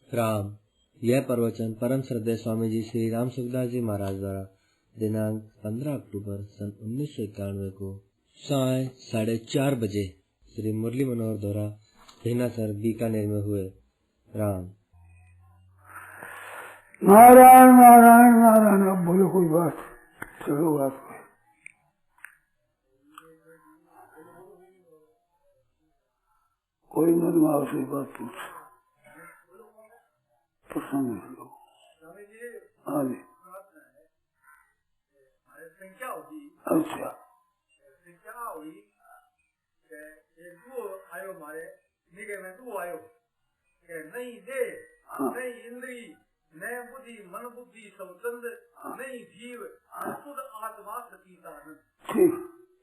राम। यह प्रवचन परम श्रद्धेय स्वामी जी श्री राम सुखदास जी महाराज द्वारा दिनांक 15 अक्टूबर सन 1991 को साय 4:30 बजे श्री मुरली मनोहर द्वारा भेनासर बीकानेर में हुए। राम। नारायण नारायण नारायण। अब बोलो कोई बात, चलो बात कोई मत से बात पूछ प्रसन्न लो। हाँ जी। अच्छा आयो मारे निगे में तू आयो के नहीं दे नहीं इंद्री नहीं बुद्धि मन बुद्धि सब चंद नहीं जीव शुद्ध आत्मा सतीतान। ठीक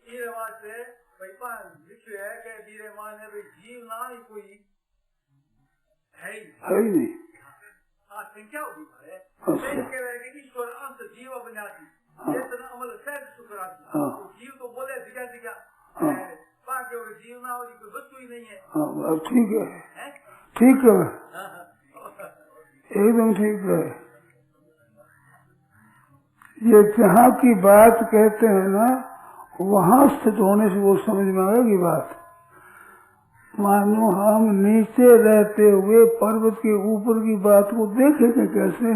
ये वास्ते पैपा लिखे है कि धीरे माने भाई जीव ना ही कोई है ही नहीं। संख्या होगी मारे ईश्वर अंत जीव बन्यासी चेतन अमल सहज सुखरासी। जीव तो बोले दिखा दिखा बाकी और जीव ना हो कोई वस्तु ही नहीं है। ठीक है, ठीक है, एकदम ठीक है। ये जहाँ की बात कहते हैं ना, वहाँ स्थित होने से वो समझ में आएगी बात। मानो हम नीचे रहते हुए पर्वत के ऊपर की बात को देखेंगे कैसे?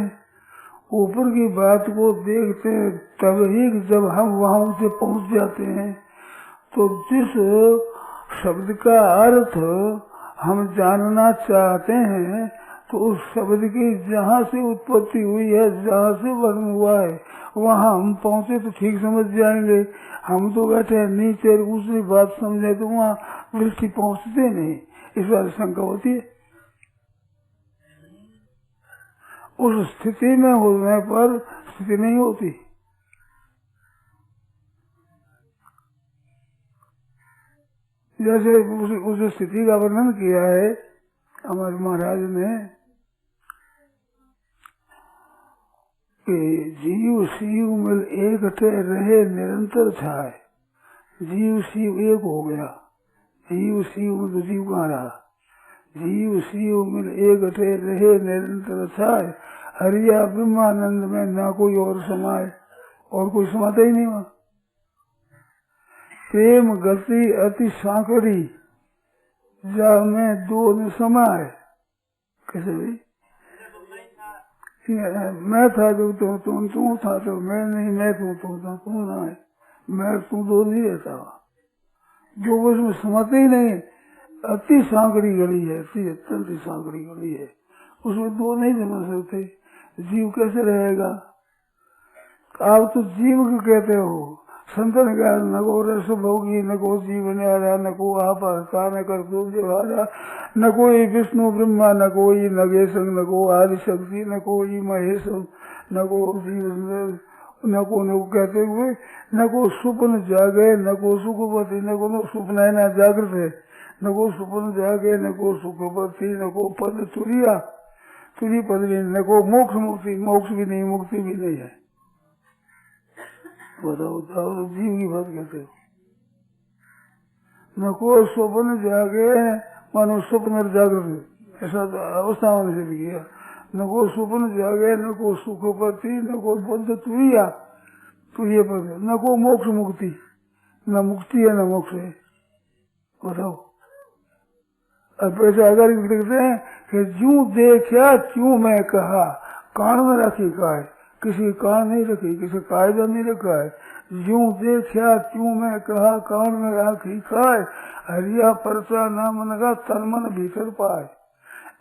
ऊपर की बात को देखते तब ही जब हम वहाँ से पहुँच जाते हैं तो जिस शब्द का अर्थ हम जानना चाहते हैं तो उस शब्द की जहाँ से उत्पत्ति हुई है, जहाँ से वर्णन हुआ है, वहाँ हम पहुँचे तो ठीक समझ जाएंगे। हम तो बैठे हैं नीचे, दूसरी बात समझे तो वहाँ दृष्टि पहुँचते नहीं। इस बात शंका होती है। उस स्थिति में होने पर स्थिति नहीं होती। जैसे उस स्थिति का वर्णन किया है हमारे महाराज ने कि जीव शिव मिल एकटे रहे निरंतर छाए। जीव शिव एक हो गया। जीव शिव में तो जीव कहाँ रहा? जीव शिव मिल एकटे रहे निरंतर छाए। हरिया ब्रह्मानंद में ना कोई और समाये, और कोई समाता ही नहीं वहाँ। प्रेम गति अति सांकड़ी जा में दो न समाये। कैसे भाई? मैं था जो तू था तो मैं नहीं, मैं तू ना है, मैं तू दो नहीं रहता। जो उसमें समाते ही नहीं। अति सांकड़ी गली है, अति सांकड़ी गली है, उसमें दो नहीं जमा सकते। जीव कैसे रहेगा? आप तो जीव को कहते हो। संतन का न को रस भोगी, न को जीवन आरा, न को आप न कर दो जवारा, न कोई विष्णु ब्रह्मा, न कोई नगेशं, न को आदि शक्ति, न कोई महेशम, न को जीव, न को कहते हुए न को सुपन जागे, न को सुखपति, न को सुपना है ना जागृत है, न को सुपन जागे, न को सुखपति, न को पद तुरिया, तुरी पद भी, न को मोक्ष मुक्ति, मोक्ष भी नहीं, मुक्ति भी नहीं है। बताओ जीव की बात कहते हो। न को स्वप्न जागे, मानो स्वप्न जागृत, ऐसा अवस्था होने से भी किया। न को स्वप्न जागे, न को सुखपति, न को बुद्ध तुरिया, तुरिय पद, न को मोक्ष मुक्ति, न मुक्ति है न मोक्ष है। बताओ। अब ऐसा अगर लिखते हैं कि जू देखा क्यों मैं कहा, कान में रखी का है, किसी कान नहीं रखी, किसी कायदा नहीं रखा है। यूं देखा क्यों मैं कहा, कान में राखी खाए। हरिया परचा नाम लगा, तन मन भीतर पाए।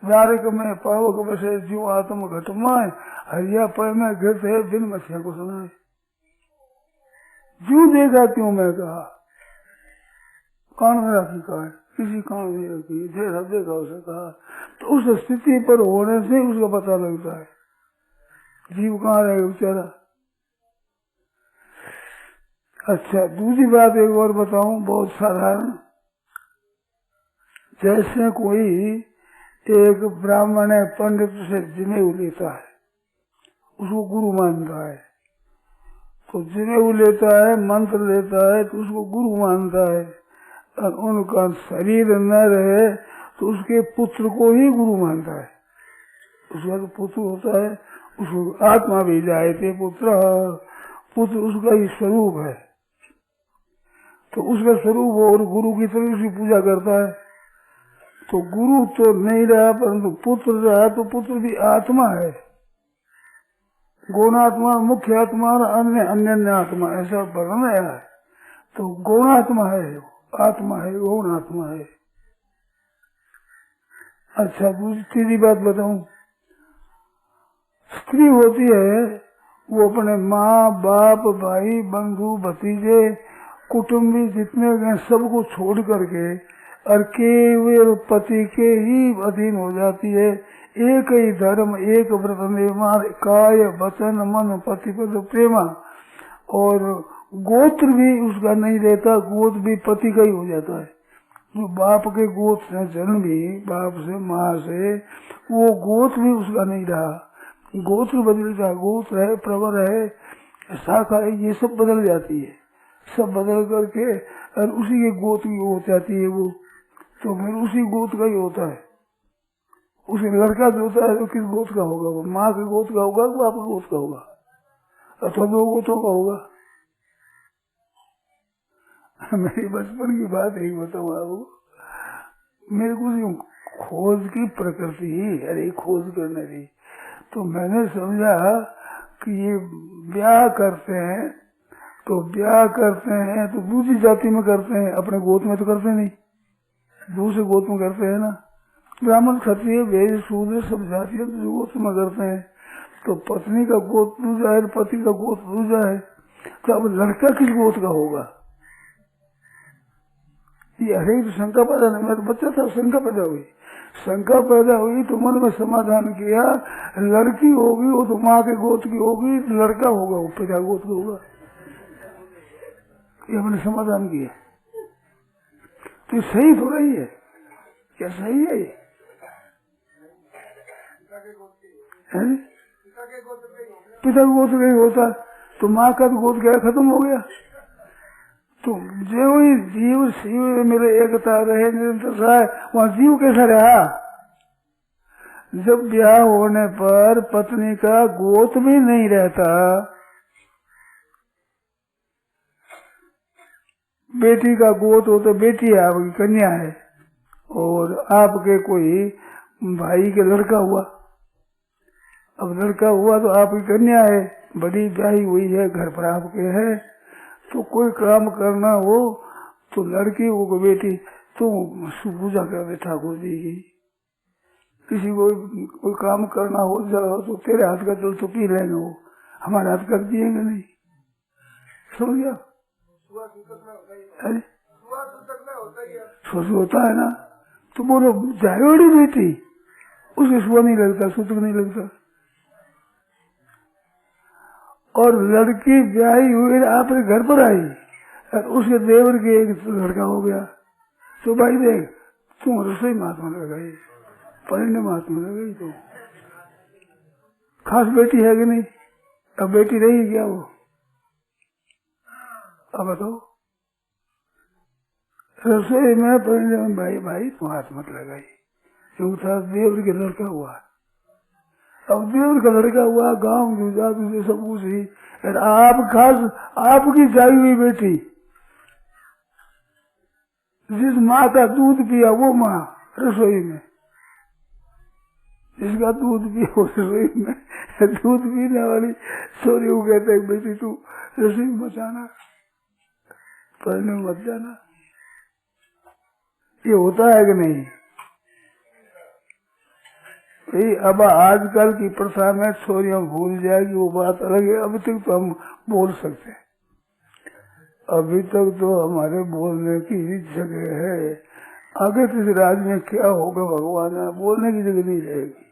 द्वारक में पावक बसे, जो आत्म घटमाए। हरिया पर में घृत है, बिन मछिया को सुनाए। यूं देखा क्यों मैं कहा, कान में राखी खाए, किसी कान नहीं रखी, देखा देखा उसे कहा। तो उस स्थिति पर होने से उसका पता लगता है जीव कहाँ रहेगा बेचारा। अच्छा, दूसरी बात एक और बताऊं, बहुत साधारण। जैसे कोई एक ब्राह्मण है, पंडित से जनेऊ लेता है, उसको गुरु मानता है, तो जनेऊ लेता है, मंत्र लेता है, तो उसको गुरु मानता है। और उनका शरीर न रहे तो उसके पुत्र को ही गुरु मानता है। उसका तो पुत्र होता है, उसको आत्मा भी जायते पुत्र, पुत्र उसका ही स्वरूप है। तो उसका स्वरूप और गुरु की तरह उसकी पूजा करता है। तो गुरु तो नहीं रहा परंतु पुत्र रहा, तो पुत्र भी आत्मा है, गौणात्मा, मुख्य आत्मा और अन्य आत्मा, ऐसा वर्णन आया है। तो गौणात्मा है, आत्मा है, गौणात्मा है। अच्छा, दूसरी बात बताऊं, स्त्री होती है वो अपने माँ बाप भाई बंधु भतीजे कुटुंबी जितने हैं सबको छोड़ करके और केवल पति के ही अधीन हो जाती है। एक ही धर्म, एक व्रत निर्माण, काय वचन मन पति पद प्रेमा। और गोत्र भी उसका नहीं रहता, गोत्र भी पति का ही हो जाता है। जो बाप के गोत्र से जन्म भी, बाप से माँ से, वो गोत्र भी उसका नहीं रहा। गोत्र बदल जाता, गोत्र है, प्रवर है, शाखा है, ये सब बदल जाती है। सब बदल करके और उसी के गोत्र की हो जाती है वो, तो फिर उसी गोत्र का ही होता है। उसे लड़का जो होता है तो किस गोत्र का होगा? वो माँ के गोत्र का होगा, बाप के गोत्र का होगा, अथवा दो गोत्रों का होगा। मेरी बचपन की बात यही बताऊँ आपको। मेरे को खोज की प्रकृति ही अरे खोज करने की, तो मैंने समझा कि ये ब्याह करते हैं तो दूसरी जाति में करते हैं, अपने गोत्र में तो करते नहीं, दूसरे गोत्र में करते हैं ना। ब्राह्मण क्षत्रिय वैश्य शूद्र सब जातियां तो गोत्र में करते हैं। तो पत्नी का गोत्र दूसरा है, पति का गोत्र दूसरा है, तो अब लड़का किस गोत्र का होगा? ये हरे तो शंका पैदा नहीं, मैं तो बच्चा था, शंका पैदा हुई तो मन में समाधान किया, लड़की होगी वो तो माँ के गोत्र की होगी, लड़का होगा वो पिता गोत्र होगा। ये हमने समाधान किया। तो सही थोड़ा ही है क्या? सही है ये? पिता का गोत्र नहीं होता तो माँ का तो गोत्र क्या खत्म हो गया। तो जो ही जीव शिव मेरे एकता रहे निरंतर रहा, वहाँ जीव कैसा रहा? जब ब्याह होने पर पत्नी का गोत्र भी नहीं रहता, बेटी का गोत्र हो तो बेटी है, आपकी कन्या है, और आपके कोई भाई के लड़का हुआ, अब लड़का हुआ तो आपकी कन्या है, बड़ी ब्याही हुई है, घर पर आपके है, तो कोई काम करना हो तो लड़की वो बेटी तो पूजा कर ठाकुर जी की। किसी को कोई काम करना हो तो तेरे हाथ का जल तो पी लेंगे, वो हमारे हाथ कर दिएंगे नहीं, समझ गया? सोच होता है ना, तो बोलो जायोड़ी बेटी उसके सुबह नहीं लगता, सूत्र नहीं लगता। और लड़की ब्याही हुई आपके घर पर आई और उसके देवर के एक लड़का हो गया, तो भाई देख तुम रसोई महात्मा लग गई, परिणय महात्मा लग गई, तो खास बेटी है कि नहीं? अब बेटी रही क्या वो? अब बताओ, रसोई में परिणय में भाई तुम हाथ मत लगाई, क्योंकि था देवर के लड़का हुआ। अब देवर का लड़का हुआ, गांव से सब कुछ ही, और आप खास आपकी जाई हुई बेटी, जिस माँ का दूध पिया वो माँ रसोई में, जिसका दूध पिया वो रसोई में, दूध पीने वाली सोरी को कहते हैं बेटी तू रसोई में मत जाना, पढ़ने में मत जाना। ये होता है कि नहीं? अब आजकल की प्रथा में छोरियां भूल जाएगी वो बात अलग है, अभी तक तो हम बोल सकते हैं, अभी तक तो हमारे बोलने की जगह है। आगे तो इस राज्य में क्या होगा भगवान, बोलने की जगह नहीं रहेगी।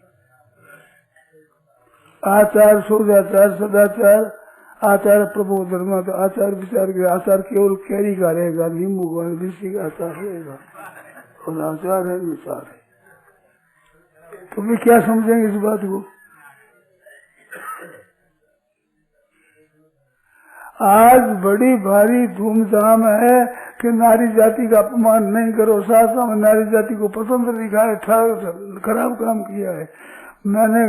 आचार शोधाचार सदाचार, आचार प्रभु धर्म, तो आचार विचार के आचार केवल कैरी का रहेगा, नींबू का ऋषि का आचार रहेगा, और आचार है विचार है। तो वे क्या समझेंगे इस बात को? आज बड़ी भारी धूमधाम है कि नारी जाति का अपमान नहीं करो, शास्त्र में नारी जाति को पसंद दिखाए, खराब काम किया है। मैंने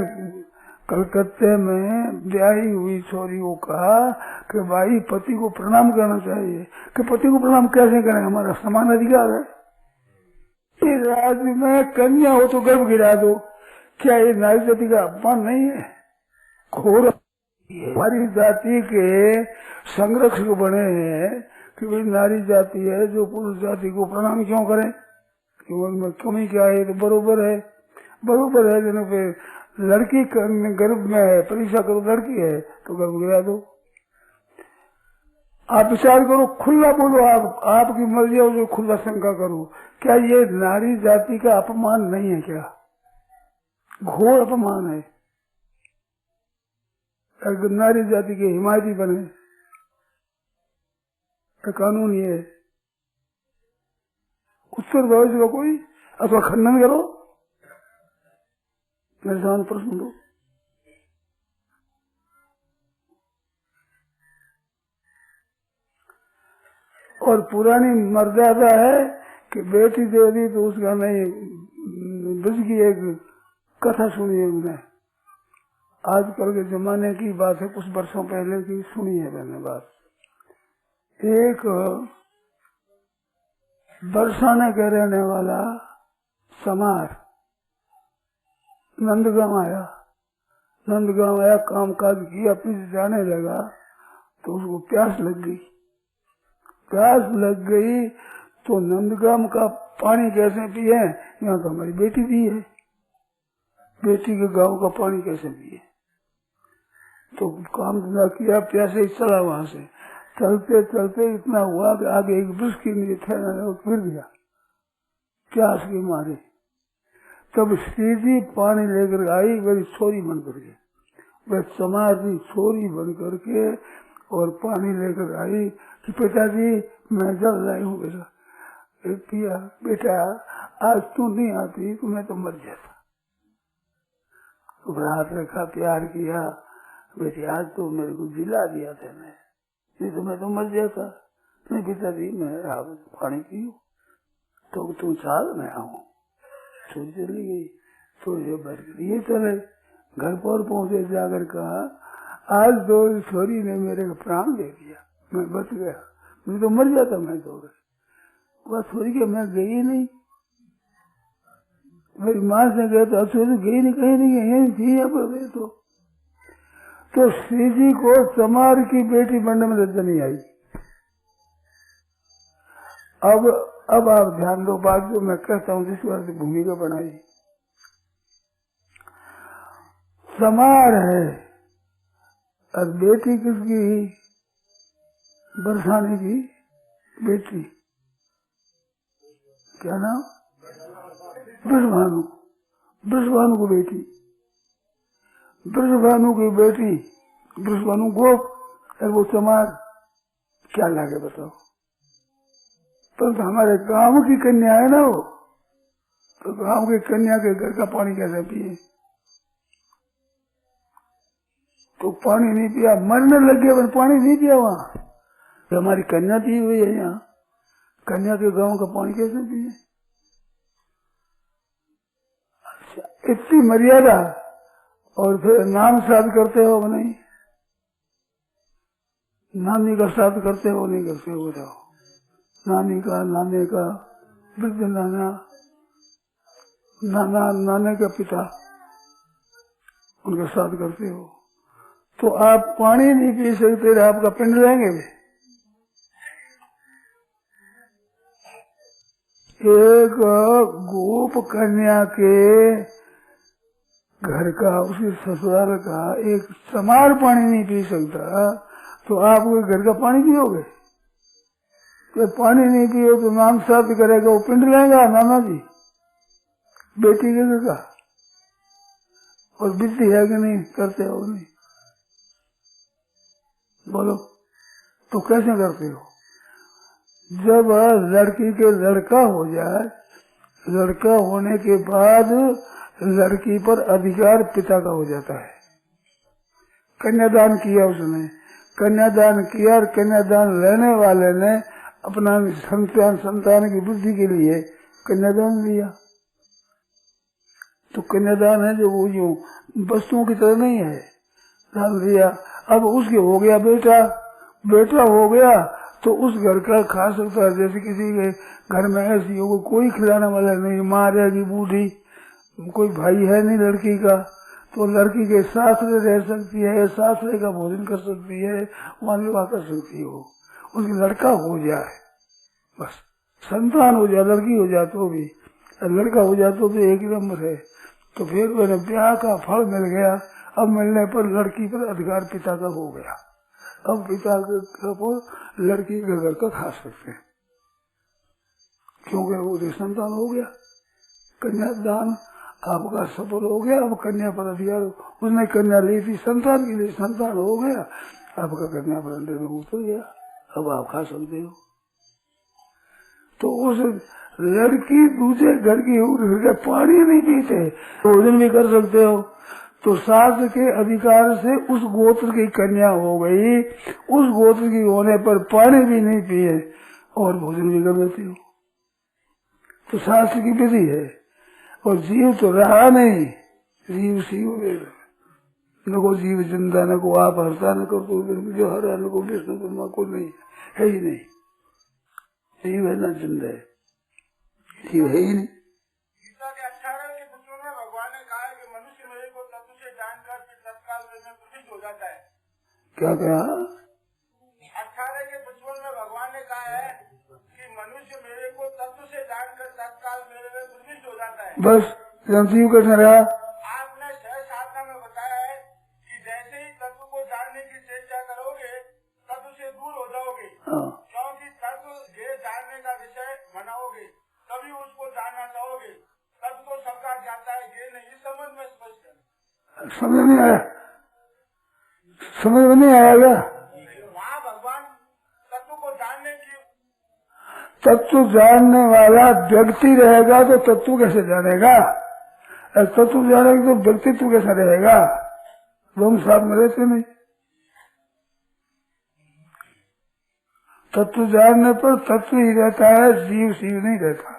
कलकत्ते में ब्याही हुई छोरी को कहा कि भाई पति को प्रणाम करना चाहिए। कि पति को प्रणाम कैसे करें, हमारा समान अधिकार है। इस राज्य में कन्या हो तो गर्भ गिरा दो, क्या ये नारी जाति का अपमान नहीं है? घोर हमारी जाति के संरक्षक बने हैं कि भाई नारी जाति है जो पुरुष जाति को प्रणाम क्यों करें, कि उनमें कमी क्या है? तो बरोबर है, बरोबर है। जन पे लड़की गर्भ में है, परीक्षा करो लड़की है तो गर्भ गिरा दो। आप विचार करो, खुला बोलो, आपकी मर्जी हो जो खुला शंका करो, क्या ये नारी जाति का अपमान नहीं है? क्या घोर अपमान है। अगर नारी जाति के हिमायती बने तो कानून ये है, उत्तर भविष्य का कोई अथवा खंडन करो, मेरे सामने प्रश्न दो। और पुरानी मर्यादा है कि बेटी दे दी तो उसका नहीं, ब्रज की एक कथा सुनी है मैंने, आजकल के जमाने की बात है, कुछ वर्षों पहले की सुनी है मैंने बात। एक बरसाने के रहने वाला समार नंदगांव आया, काम काज किया, फिर जाने लगा तो उसको प्यास लग गई तो नंदगांव का पानी कैसे पिए? यहाँ तो हमारी बेटी भी है, बेटी के गांव का पानी कैसे पिए? तो काम धंधा किया, प्यासे ही चला वहां से। चलते चलते इतना हुआ कि आगे एक वृक्ष के नीचे ठहरा, गिर गया प्यास के मारे। तब सीधी पानी लेकर आई, मेरी छोरी बन करके, वह समाजी छोरी बन करके और पानी लेकर आई कि पिताजी मैं जल रही हूँ बेटा। बेटा आज तू नहीं आती तो मैं तो मर जाता। हाथ रखा, प्यार किया, बेटी आज तो मेरे को जिला दिया था, नहीं तो मैं तो मर जाता। नहीं पिताजी मैं पानी पीऊँ तो तू चाल मैं आऊँ। छोरी चली गई, छोरी बैठ गई, ये चले घर पर पहुंचे, जाकर कहा आज तो छोरी ने मेरे को प्राण दे दिया, मैं बच गया, मैं तो मर जाता। मैं तो वह छोरी के मैं गई नहीं, मेरी माँ से गए तो छोरी गई नहीं, कहीं नहीं गई, यही थी यहाँ पर। तो श्री जी को समार की बेटी बनने में लज्जा नहीं आई। अब आप ध्यान दो बात जो मैं कहता हूँ, जिस बार से भूमिका बनाई। समार है और बेटी किसकी? बरसाने की बेटी, क्या नाम? ब्रजभानु की बेटी, ब्रजभानु की बेटी, ब्रजभानु गोप और वो समार, क्या लागे बताओ? परंतु हमारे गांव की कन्या है ना वो, तो गांव की कन्या के घर का पानी कैसे पिए? तो पानी नहीं पिया, मरने लग गया, पर पानी नहीं पिया वहाँ। तो हमारी कन्या पी हुई है यहाँ, कन्या के गांव का पानी कैसे पिए? इतनी मर्यादा। और फिर नाम श्राद्ध करते हो नहीं, नानी का श्राद्ध करते हो नहीं करते हो? बताओ, नानी का, नाने का, वृद्ध नाना, नाने का पिता, उनका श्राद्ध करते हो तो आप पानी नहीं पी सकते, आपका पिंड लेंगे भी। एक गोप कन्या के घर का, उसके ससुराल का एक समार पानी नहीं पी सकता, तो आप वो घर का पानी पियोगे? तो पानी नहीं पियो तो नाम श्राद्ध करेगा, वो पिंड लेगा नाना जी बेटी के घर का। और विधि है कि नहीं? करते हो नहीं? बोलो तो कैसे करते हो? जब लड़की के लड़का हो जाए, लड़का होने के बाद लड़की पर अधिकार पिता का हो जाता है। कन्यादान किया उसने, कन्यादान किया और कन्यादान लेने वाले ने अपना संतान की बुद्धि के लिए कन्यादान लिया। तो कन्यादान है जो वो यूं वस्तुओं की तरह नहीं है, दान दिया। अब उसके हो गया बेटा, बेटा हो गया तो उस घर का खा सकता है। जैसे किसी के घर में ऐसी हो कोई खिलाने वाला नहीं, माँ रहेगी बूढ़ी, कोई भाई है नहीं लड़की का, तो लड़की के साथ में रह सकती है, साथ रह का भोजन कर सकती है, वहाँ विवाह कर सकती हो। उसकी लड़का हो जाए बस, संतान हो जाए, लड़की हो जाए तो भी, लड़का हो जाए तो एक नंबर है। तो फिर मैंने ब्याह का फल मिल गया। अब मिलने पर लड़की पर अधिकार पिता का हो गया। अब पिता को लड़की के घर का खा सकते हैं, क्योंकि वो संतान हो गया। कन्यादान आपका सफल हो गया। अब कन्या पर अधिकार, उसने कन्या ली थी संतान के लिए, संतान हो गया, आपका कन्या पर अंडे में उतर गया, अब आप खा सकते हो। तो उस लड़की दूसरे घर की पानी नहीं पीते, भोजन भी कर सकते हो। तो सास के अधिकार से उस गोत्र की कन्या हो गई, उस गोत्र की होने पर पानी भी नहीं पिए और भोजन भी कर लेते हो। तो शास्त्र की विधि है। और जीव तो रहा नहीं, जीव शिव न को जीव जिंदा, न को आप हरता, न को जो हरा, न को विष्णु ब्रह्मा को नहीं है ही नहीं। जीव है ना जिंदा है, जीव है ही नहीं। गीता के 18 के पुस्तकों में भगवान ने कहा है कि मनुष्य मेरे को तत्व से जानकर फिर तत्काल में प्रसिद्ध हो जाता है। क्या कहा? 18 के पुस्तकों में भगवान ने कहा है कि मनुष्य मेरे को तत्व से जानकर तत्काल मेरे में प्रसिद्ध हो जाता है। बस जीव कैसे रहा? आपने सह साधना में बताया है कि जैसे ही तत्व को जानने की चेष्टा करोगे तत्व से दूर हो जाओगे, क्योंकि तत्व ये जानने का विषय बनाओगे तभी उसको जानना चाहोगे। तत्व तो सबका जाता है, ये नहीं समझ में स्पष्ट है। समझ नहीं आया? समझ में नहीं आया क्या? वहाँ भगवान तत्व को जानने की, तत्व जानने वाला व्यक्ति रहेगा तो तत्व कैसे जानेगा? तत्व जानेगा तो व्यक्तित्व कैसे रहेगा? दोनों साथ में रहते नहीं। तत्व जानने पर तत्व ही रहता है, जीव शिव नहीं रहता।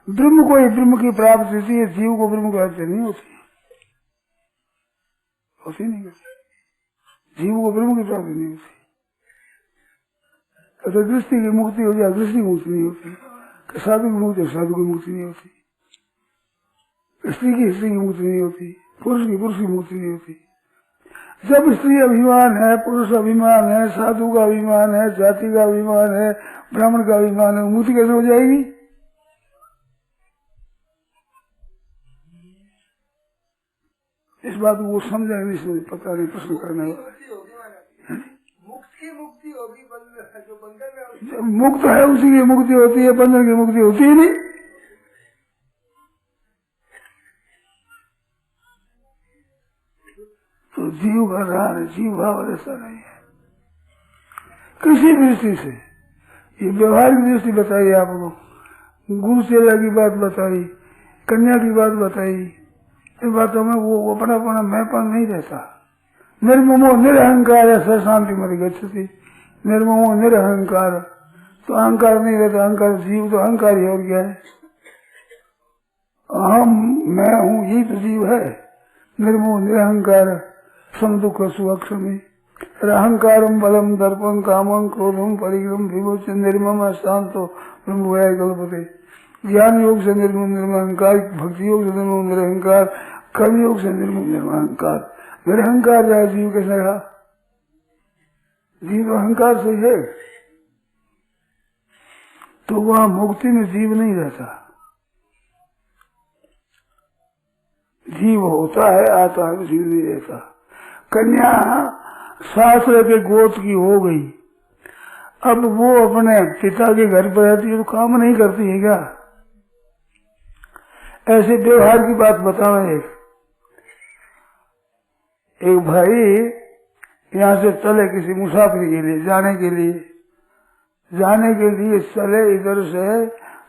ब्रह्म को ही ब्रह्म की प्राप्ति होती है, जीव को ब्रह्म की प्राप्ति नहीं होती, होती नहीं होती। जीव को ब्रह्म की प्राप्ति नहीं होती। तो दृष्टि की मुक्ति हो जाए, दृष्टि की मुक्ति नहीं होती। साधु की मुक्ति, साधु की मुक्ति नहीं होती। स्त्री की मुक्ति नहीं होती, पुरुष की मुक्ति नहीं होती। जब स्त्री अभिमान है, पुरुष अभिमान है, साधु का अभिमान है, जाति का अभिमान है, ब्राह्मण का अभिमान है, मुक्ति कैसे हो जाएगी? इस बात को वो समझा नहीं, समझ पता नहीं, प्रश्न करने वाला। मुक्ति होगी, जो बंधन में मुक्त है उसी की मुक्ति होती है, बंधन की मुक्ति होती ही नहीं। तो जीव का रहा है, जीव भाव ऐसा नहीं है किसी दृष्टि से। ये व्यवहारिक दृष्टि बताई आपको, गुरु चेला की बात बताई, कन्या की बात बताई, इन बातों में वो अपना मैंपन नहीं रहता। निर्ममो निरहंकार है, शांति मरी गच्छति। निर्ममो निरहंकार, तो अहंकार नहीं रहता। अहंकार जीव तो अहंकार ही, और क्या है? अहम मैं हूँ, यही तो जीव है। निर्ममो निरहंकार सम दुख सुअक्षमी अहंकारम बलम दर्पम कामम क्रोधम परिक्रम विभुच निर्मम शांतो ब्रह्मभूयाय कल्पते। ज्ञान योग से निर्मम निर्महंकार, भक्ति योग से निर्मम निरहंकार, कर्म योग से निर्मम निर्महंकार। निरहंकार रहा जीव कैसे रहा? जीव अहंकार से है, तो वहाँ मुक्ति में जीव नहीं रहता। जीव होता है, आता है, जीव नहीं रहता। कन्या शास्त्र के गोत्र की हो गई, अब वो अपने पिता के घर पर रहती है तो काम नहीं करती है क्या? ऐसे व्यवहार की बात बताना। एक भाई यहाँ से चले किसी मुसाफिर के लिए, जाने के लिए चले इधर से,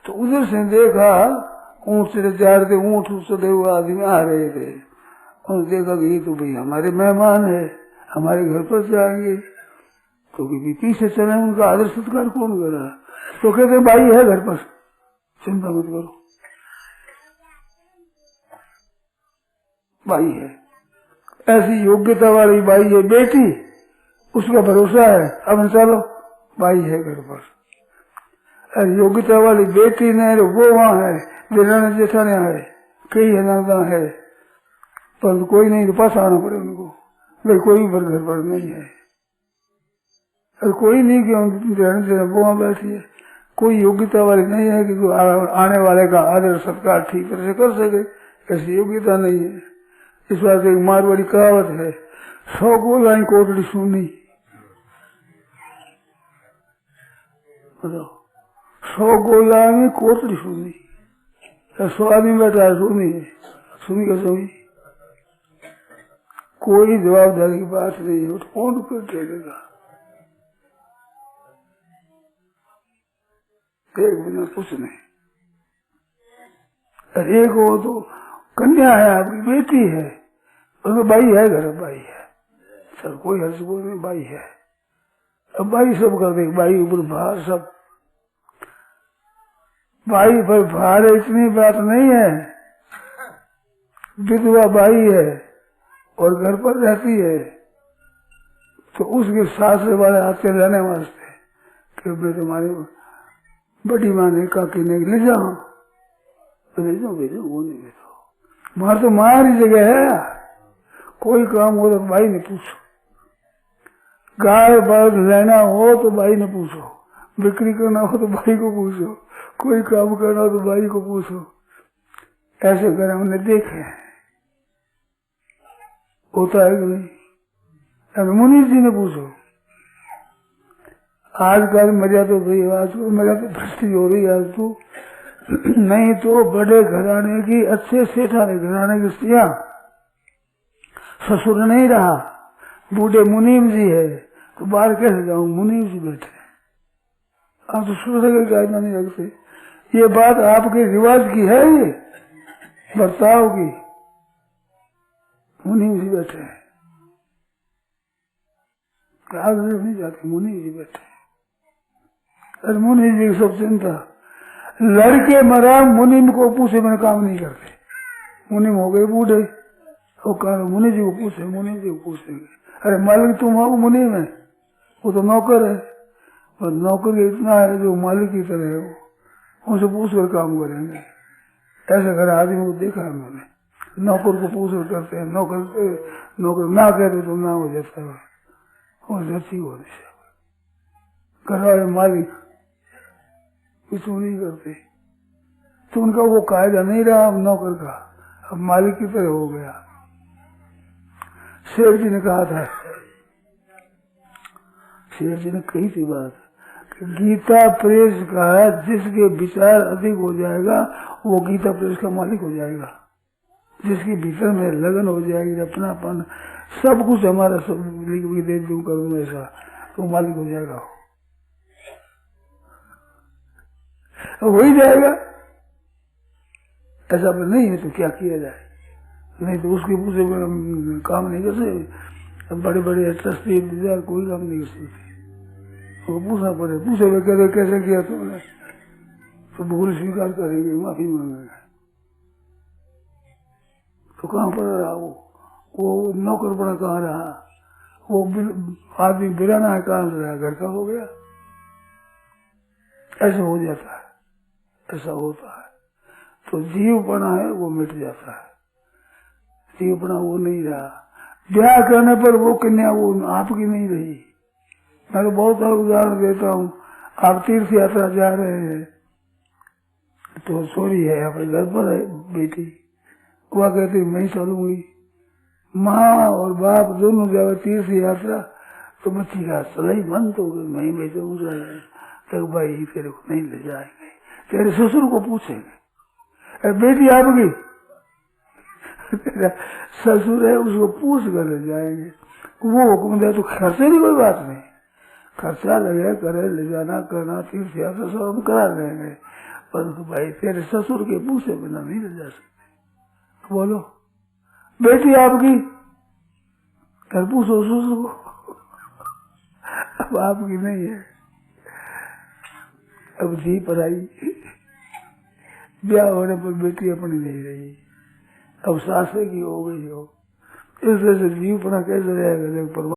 तो उधर से देखा ऊँट से जा रहे थे, ऊँट चले हुए आदमी आ रहे थे। उन्होंने देखा कि ये तो भाई हमारे मेहमान है, हमारे घर पर जाएंगे, तो पीछे चले, उनका आदर सत्कार कौन कर रहा? तो कहते भाई है घर पर, चिंता मत करो। भाई है। ऐसी योग्यता वाली भाई है बेटी, उसका भरोसा है अब चलो भाई है घर पर। योग्यता वाली बेटी ने वो वहाँ है, देरानी जेठानी है, कई नंदा है, पर कोई नहीं, तो पास आना पड़े उनको, भाई कोई घर पर नहीं है। और कोई नहीं कि वो वहाँ बैठी है, कोई योग्यता वाली नहीं है कि आने वाले का आदर सत्कार ठीक तरह से कर सके, ऐसी योग्यता नहीं है। इस बात एक मारवाड़ी कहावत है, 100 गोलाई कोटड़ी सुनी, बताओ 100 गोला में कोटड़ी सुनी, 100 आदमी बैठा है सुनी है, सुनी का सुनी, कोई जवाबदारी की बात नहीं है, तो कौन कर देगा। एक बिना कुछ नहीं। अरे एक हो तो कन्या है, आपकी बेटी है, उसमें भाई है, घर भाई है, सर कोई हर्ष कोई नहीं, भाई है। अब भाई सब कर दे, भाई ऊपर भार सब, भाई पर भार इतनी बात नहीं है। विधवा भाई है और घर पर रहती है, तो उसके सासरे वाले आते रहने वास्ते कि भाई तुम्हारी बड़ी माँ ने कहा कि नहीं ले जाओ, तो भेजो भेजो, वो नहीं भेजो। मार तो मारी जगह है, कोई काम हो तो भाई ने पूछो, गाय बलद लेना हो तो भाई ने पूछो, बिक्री करना हो तो भाई को पूछो, कोई काम करना हो तो भाई को पूछो। ऐसे कर हमने देखे, होता है कि नहीं। मुनीष जी ने पूछो, आजकल मर्यादा तो आज मर्यादा भ्रष्टी हो रही है आज तो, नहीं तो बड़े घराने की, अच्छे सेठाने घराने की स्त्रियां, ससुर नहीं रहा, बूढ़े मुनीम जी है, तो बाहर कैसे जाऊं, मुनीम जी बैठे, आप तो ससुर की कायदा नहीं रखते। ये बात आपके रिवाज की है, ये बर्ताव की, मुनीम जी बैठे हैं, नहीं जाते, मुनीम जी बैठे। और मुनि जी की सब चिंता, लड़के मरा मुनिम को पूछे मैंने काम नहीं करते, मुनिम हो गए बूढ़े, वो कहा मुनि जी को पूछे, मुनि जी को पूछेंगे, अरे मालिक तुम हो मुनिम है, वो तो नौकर है, और नौकर इतना है जो मालिक की तरह है, वो उनसे पूछ कर काम करेंगे। ऐसे घर आदमी को देखा है मैंने, नौकर को पूछ कर करते हैं, नौकर ना कहते तो ना हो जाता है, वो जैसी हो घर वाले मालिक कुछ नहीं करते, तो उनका वो कायदा नहीं रहा अब नौकर का, अब मालिक की तरह हो गया। शेर जी ने कहा था, शेर जी ने कही थी बात कि गीता प्रेस का जिसके विचार अधिक हो जाएगा वो गीता प्रेस का मालिक हो जाएगा, जिसके भीतर में लगन हो जाएगी, अपनापन सब कुछ हमारा सब दे दूं कर दूं ऐसा, तो मालिक हो जाएगा, हो ही जाएगा। ऐसा नहीं है तो क्या किया जाए, नहीं तो उसके पूछे काम नहीं कर सकते, बड़े बड़े ट्रस्टी कोई काम नहीं कर सकते, वो पूछना पड़े, पूछे हुए कह कैसे किया तुमने, तो भूल स्वीकार करेंगे, माफी मांगेंगे, तो कहाँ पर रहा वो नौकर पड़ा कहाँ रहा, वो आदमी बिराना है कहाँ से रहा, घर का हो गया। ऐसा हो जाता है, ऐसा होता है, तो जीवपना है वो मिट जाता है, जीवपना वो नहीं रहा। ब्याह करने पर वो कन्या वो आपकी नहीं रही। मैं तो बहुत सारा उदाहरण देता हूँ, आप तीर्थ यात्रा जा रहे हैं तो सोरी है अपने घर पर है बेटी, वह कहती मैं चलूंगी, माँ और बाप दोनों जावे तीर्थ यात्रा, तो बच्ची का सलाई मन तो मैं भेजूंगा, तक भाई तेरे को नहीं ले जाएंगे, तेरे ससुर को पूछेंगे, बेटी आपकी ससुर है उसको पूछ कर ले जाएंगे, वो हुक्म दे तो खर्चे की कोई बात नहीं, खर्चा लगे करे ले जाना करना तीर्थ यात्रा सब हम करा लेंगे, पर भाई तेरे ससुर के पूछे बिना नहीं ले जा सकते। बोलो बेटी आपकी, कर पूछो ससुर को, अब आपकी नहीं है, अब जी पर आई, ब्याह होने पर बेटी अपनी नहीं रही, अब शास्त्र की हो गई हो। इस तरह से जीव अपना कैसे रहेगा,